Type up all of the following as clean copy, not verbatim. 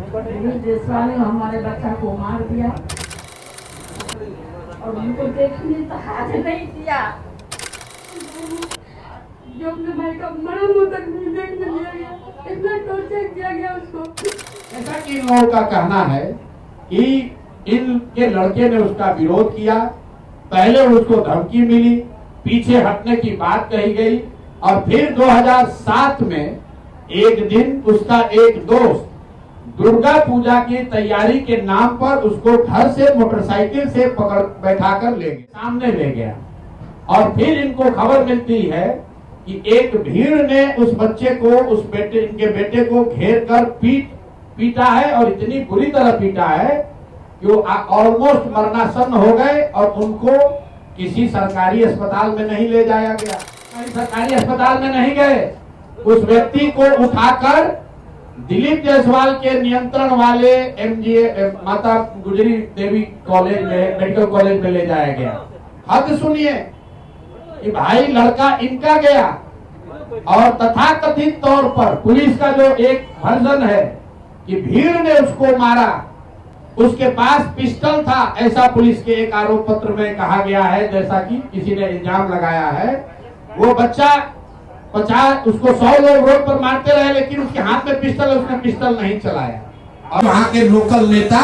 जायसवाल ने हमारे बच्चा को मार दिया और उनको देखने तो हाथ नहीं दिया। जो अपने भाई का मरा मुंह तक नहीं देखने दिया गया, इतना टॉर्चर किया गया उसको। ऐसा कि इन लोगों का कहना है कि इनके लड़के ने उसका विरोध किया, पहले उसको धमकी मिली, पीछे हटने की बात कही गई और फिर 2007 में एक दिन उसका एक दोस्त दुर्गा पूजा की तैयारी के नाम पर उसको घर से मोटरसाइकिल से पकड़ बैठाकर ले गया, सामने ले गया। और फिर इनको खबर मिलती है कि एक भीड़ ने उस बच्चे को, इनके बेटे को घेर कर पीटा है और इतनी बुरी तरह पीटा है कि वो ऑलमोस्ट मरणासन्न हो गए और उनको किसी सरकारी अस्पताल में नहीं ले जाया गया, सरकारी अस्पताल में नहीं गए। उस व्यक्ति को उठाकर दिलीप जायसवाल के नियंत्रण वाले MGA माता गुजरी देवी कॉलेज में, मेडिकल कॉलेज में ले जाया गया। हद सुनिए कि भाई लड़का इनका गया और तथाकथित तौर पर पुलिस का जो एक वर्जन है कि भीड़ ने उसको मारा, उसके पास पिस्टल था, ऐसा पुलिस के एक आरोप पत्र में कहा गया है, जैसा कि किसी ने इल्जाम लगाया है। वो बच्चा 50 उसको 100 लोग रोड पर मारते रहे लेकिन उसके हाथ में पिस्टल है, उसने पिस्टल नहीं चलाया। और वहां के लोकल नेता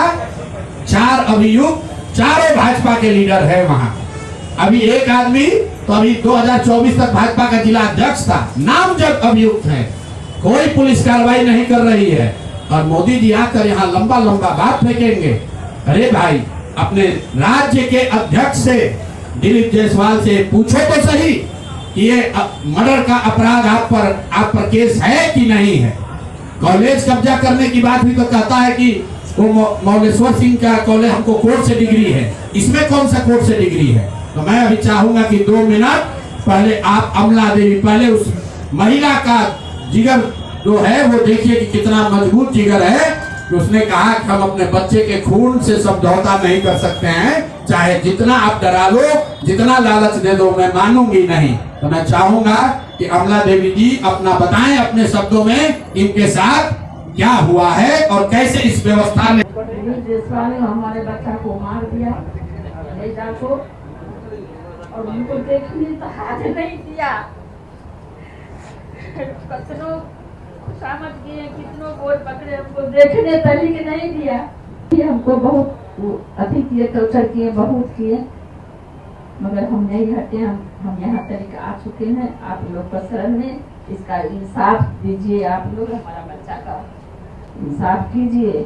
4 अभियुक्त, चारों भाजपा के लीडर है वहां। अभी एक आदमी तो अभी 2024 तक भाजपा का जिला अध्यक्ष था, नामजद अभियुक्त है, कोई पुलिस कार्रवाई नहीं कर रही है। और मोदी जी आकर यहाँ लंबा लंबा बात फेंकेंगे। अरे भाई, अपने राज्य के अध्यक्ष से, दिलीप जायसवाल से पूछो तो सही कि ये मर्डर का अपराध आप पर केस है कि नहीं है। कॉलेज कब्जा करने की बात भी तो कहता है कि वो मौलेश्वर सिंह का कॉलेज हमको कोर्ट से डिग्री है, इसमें कौन सा कोर्ट से डिग्री है। तो मैं अभी चाहूंगा कि 2 मिनट पहले आप अमला देवी, पहले उस महिला का जिगर जो है वो देखिए कि कितना मजबूत जिगर है कि उसने कहा कि हम अपने बच्चे के खून से समझौता नहीं कर सकते हैं, चाहे जितना आप डरा लो, जितना लालच दे दो, मैं मानूंगी नहीं। तो मैं चाहूंगा कि अमला देवी जी अपना बताएं अपने शब्दों में इनके साथ क्या हुआ है और कैसे इस व्यवस्था ने जायसवाल ने हमारे बच्चा को मार दिया को और उनको देखने तो हाथ नहीं दिया। कितनों समझ गए, कितनों गोल पकड़े, हमको देखने तरीके नहीं दिया। ये हमको बहुत अति किए, टॉर्चर किए, बहुत किए, मगर हम नहीं हटे। हम यहाँ तरीके आ चुके हैं। आप लोग का शरण में इसका इंसाफ दीजिए, आप लोग हमारा बच्चा का इंसाफ कीजिए।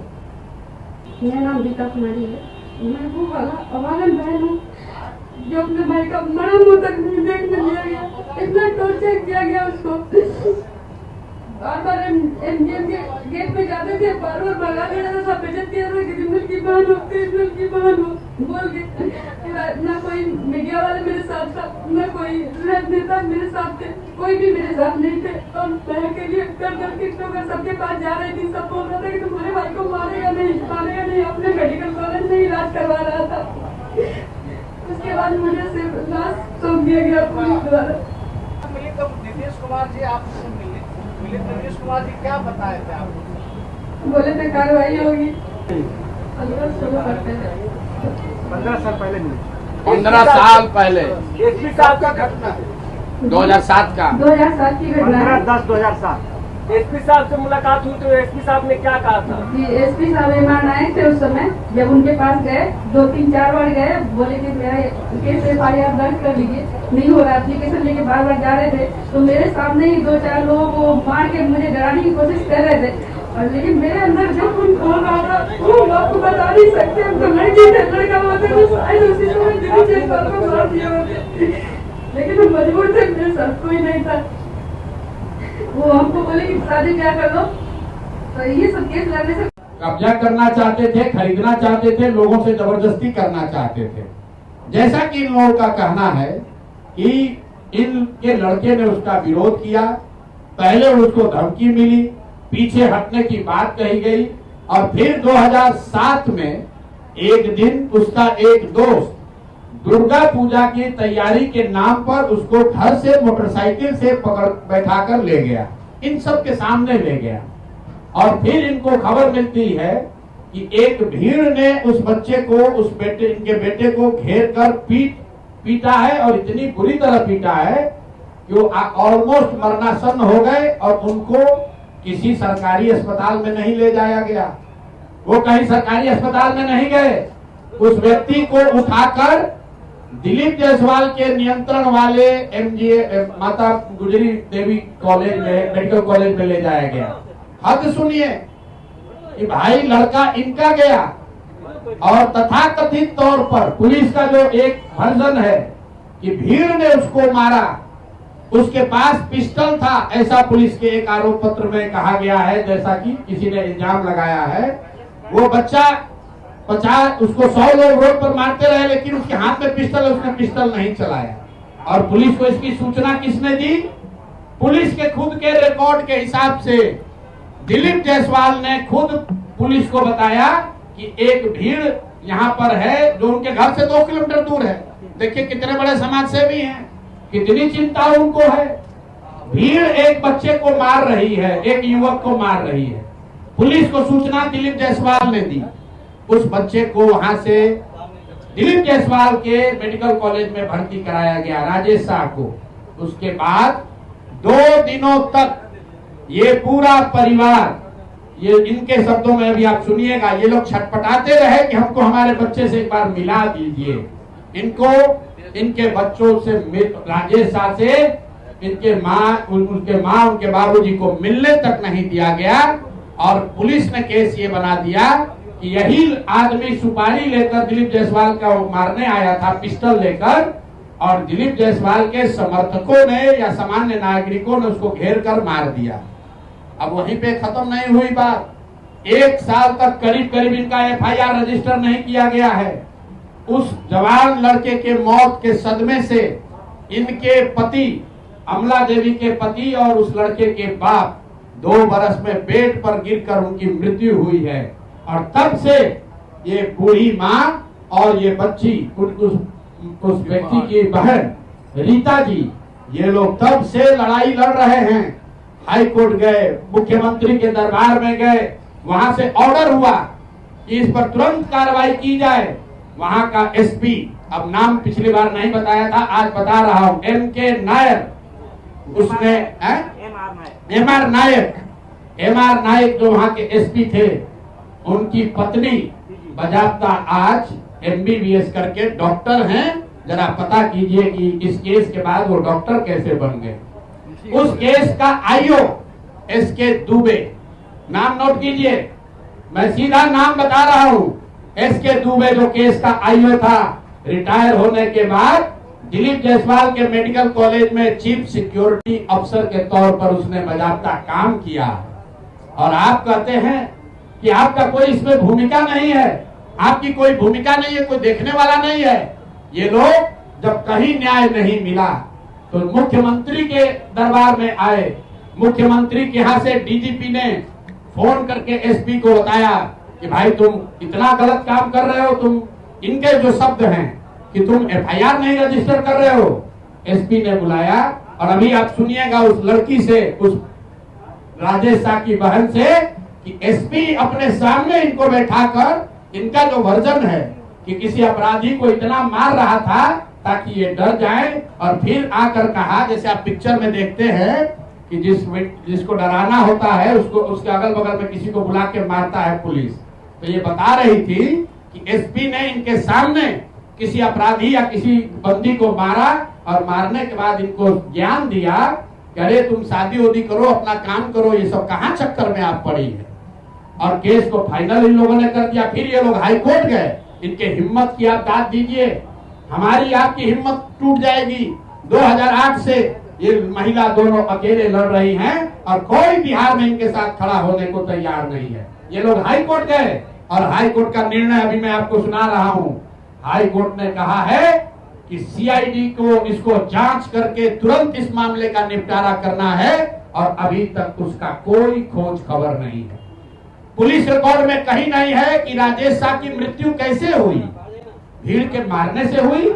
मेरा नाम दीपा कुमारी है। मैं वो अवागन बहन हूँ जो अपने भाई का मरा मुंह तक नहीं देखने दिया गया, इतना टॉर्चर किया गया उसको। बार बार MGM के गेट पे जाते थे, बार बार भगा देता था, बेइज्जत किया था कि क्रिमिनल की बहन हो, क्रिमिनल की बहन हो बोल के। ना कोई मीडिया वाले मेरे साथ था, ना कोई नेता मेरे साथ थे, कोई भी मेरे साथ नहीं थे। और बहन के लिए कर किस्टों का सबके पास जा रही थी, सब बोल रहा था कि तुम्हारे भाई को मारेगा नहीं, अपने मेडिकल कॉलेज में इलाज करवा रहा था। उसके बाद मुझे सिर्फ लाश सौंप दिया गया पुलिस द्वारा। मिले तो नीतीश कुमार जी आपसे मिले, नीतीश कुमार जी क्या बताए थे आपको? बोले थे कार्रवाई होगी। 15 साल पहले मिले, 15 साल पहले एसपी साहब का घटना 2007 का 2007 की घटना है। 15/10/2007 एसपी साहब से मुलाकात हुई तो एसपी साहब ने क्या कहा था? जी, एसपी साहब मेहमान आए थे उस समय। जब उनके पास गए, 2-3-4 बार गए, बोले कि मेरा केस FIR दर्ज कर लीजिए, नहीं हो रहा। एप्लीकेशन लेके बार बार जा रहे थे तो मेरे सामने ही 2-4 लोगों को मार के मुझे डराने की कोशिश कर रहे थे। और लेकिन मेरे अंदर जो खून खोल रहा था वो हम आपको बता नहीं सकते। हम तो लड़की थे, लड़का होते तो शायद उसी समय दिल्ली जायसवाल को मार दिया होते, लेकिन हम मजबूर थे, मेरे साथ कोई नहीं था। वो हमको बोले कि शादी ब्याह कर लो, तो ये सब केस लड़ने से कब्जा करना चाहते थे, खरीदना चाहते थे, लोगों से जबरदस्ती करना चाहते थे। जैसा कि इन लोगों का कहना है कि इनके लड़के ने उसका विरोध किया, पहले उसको धमकी मिली, पीछे हटने की बात कही गई और फिर 2007 में एक दिन उसका एक दोस्त दुर्गा पूजा की तैयारी के नाम पर उसको घर से मोटरसाइकिल से पकड़ बैठाकर ले गया, इन सब के सामने ले गया। और फिर इनको खबर मिलती है कि एक भीड़ ने उस बच्चे को, इनके बेटे को घेर कर पीटा है और इतनी बुरी तरह पीटा है कि वो ऑलमोस्ट मरणासन्न हो गए और उनको किसी सरकारी अस्पताल में नहीं ले जाया गया। वो कहीं सरकारी अस्पताल में नहीं गए। उस व्यक्ति को उठाकर दिलीप जायसवाल के नियंत्रण वाले एमजीए माता गुजरी देवी कॉलेज में, मेडिकल कॉलेज में ले जाया गया। हद सुनिए कि भाई लड़का इनका गया और तथाकथित तौर पर पुलिस का जो एक वर्जन है कि भीड़ ने उसको मारा, उसके पास पिस्टल था, ऐसा पुलिस के एक आरोप पत्र में कहा गया है, जैसा कि किसी ने इल्जाम लगाया है। वो बच्चा 50 उसको 100 लोग रोड पर मारते रहे लेकिन उसके हाथ में पिस्टल है, उसने पिस्टल नहीं चलाया। और पुलिस को इसकी सूचना किसने दी? पुलिस के खुद के रिकॉर्ड के हिसाब से दिलीप जायसवाल ने खुद पुलिस को बताया कि एक भीड़ यहाँ पर है जो उनके घर से 2 किलोमीटर दूर है। देखिए कितने बड़े समाज सेवी हैं, कितनी चिंता उनको है। भीड़ एक बच्चे को मार रही है, एक युवक को मार रही है। पुलिस को सूचना दिलीप जायसवाल ने दी। उस बच्चे को वहां से दिलीप जायसवाल के मेडिकल कॉलेज में भर्ती कराया गया, राजेश शाह को। उसके बाद 2 दिनों तक ये पूरा परिवार, ये इनके शब्दों में भी आप सुनिएगा, ये लोग छटपटाते रहे कि हमको हमारे बच्चे से एक बार मिला दीजिए। इनको इनके बच्चों से, राजेश शाह से उनके माँ उनके बाबूजी को मिलने तक नहीं दिया गया। और पुलिस ने केस ये बना दिया कि यही आदमी सुपारी लेकर दिलीप जायसवाल का मारने आया था, पिस्टल लेकर, और दिलीप जायसवाल के समर्थकों ने या सामान्य नागरिकों ने उसको घेर कर मार दिया। अब वहीं पे खत्म नहीं हुई बात। 1 साल तक करीब इनका FIR रजिस्टर नहीं किया गया है। उस जवान लड़के के मौत के सदमे से इनके पति, अमला देवी के पति और उस लड़के के बाप 2 बरस में बेड पर गिरकर उनकी मृत्यु हुई है। और तब से ये बूढ़ी माँ और ये बच्ची, उस व्यक्ति की बहन रीता जी, ये लोग तब से लड़ाई लड़ रहे हैं। हाई कोर्ट गए, मुख्यमंत्री के दरबार में गए, वहां से ऑर्डर हुआ कि इस पर तुरंत कार्रवाई की जाए। वहां का SP, अब नाम पिछली बार नहीं बताया था, आज बता रहा हूं, MK नायर, उसने MR नायक जो वहां के SP थे, उनकी पत्नी बजाबता आज MBBS करके डॉक्टर हैं। जरा पता कीजिए कि इस केस के बाद वो डॉक्टर कैसे बन गए। उस केस का IO SK दुबे, नाम नोट कीजिए, मैं सीधा नाम बता रहा हूं। SK दुबे जो केस का IO था, रिटायर होने के बाद दिलीप जायसवाल के मेडिकल कॉलेज में चीफ सिक्योरिटी अफसर के तौर पर उसने बजाबता काम किया। और आप कहते हैं कि आपका कोई इसमें भूमिका नहीं है, आपकी कोई भूमिका नहीं है, कोई देखने वाला नहीं है। ये लोग जब कहीं न्याय नहीं मिला तो मुख्यमंत्री के दरबार में आए। मुख्यमंत्री के यहाँ से DGP ने फोन करके SP को बताया कि भाई तुम इतना गलत काम कर रहे हो, तुम, इनके जो शब्द हैं कि तुम FIR नहीं रजिस्टर कर रहे हो। SP ने बुलाया और अभी आप सुनिएगा उस लड़की से, उस राजेश शाह की बहन से, कि SP अपने सामने इनको बैठाकर इनका जो वर्जन है कि किसी अपराधी को इतना मार रहा था ताकि ये डर जाए, और फिर आकर कहा, जैसे आप पिक्चर में देखते हैं कि जिसको डराना होता है उसको, उसके अगल बगल में किसी को बुला के मारता है पुलिस। तो ये बता रही थी कि SP ने इनके सामने किसी अपराधी या किसी बंदी को मारा और मारने के बाद इनको ज्ञान दिया कि अरे तुम शादी उदी करो, अपना काम करो, ये सब कहाँ चक्कर में आप पड़ी है। और केस को फाइनल इन लोगों ने कर दिया। फिर ये लोग हाई कोर्ट गए, इनके हिम्मत की आप दाद दीजिए, हमारी आपकी हिम्मत टूट जाएगी। 2008 से ये महिला दोनों अकेले लड़ रही हैं और कोई बिहार में इनके साथ खड़ा होने को तैयार नहीं है। ये लोग हाई कोर्ट गए और हाई कोर्ट का निर्णय अभी मैं आपको सुना रहा हूं। हाई कोर्ट ने कहा है कि CID को इसको जांच करके तुरंत इस मामले का निपटारा करना है, और अभी तक उसका कोई खोज खबर नहीं है। पुलिस रिकॉर्ड में कहीं नहीं है कि राजेश शाह की मृत्यु कैसे हुई, भीड़ के मारने से हुई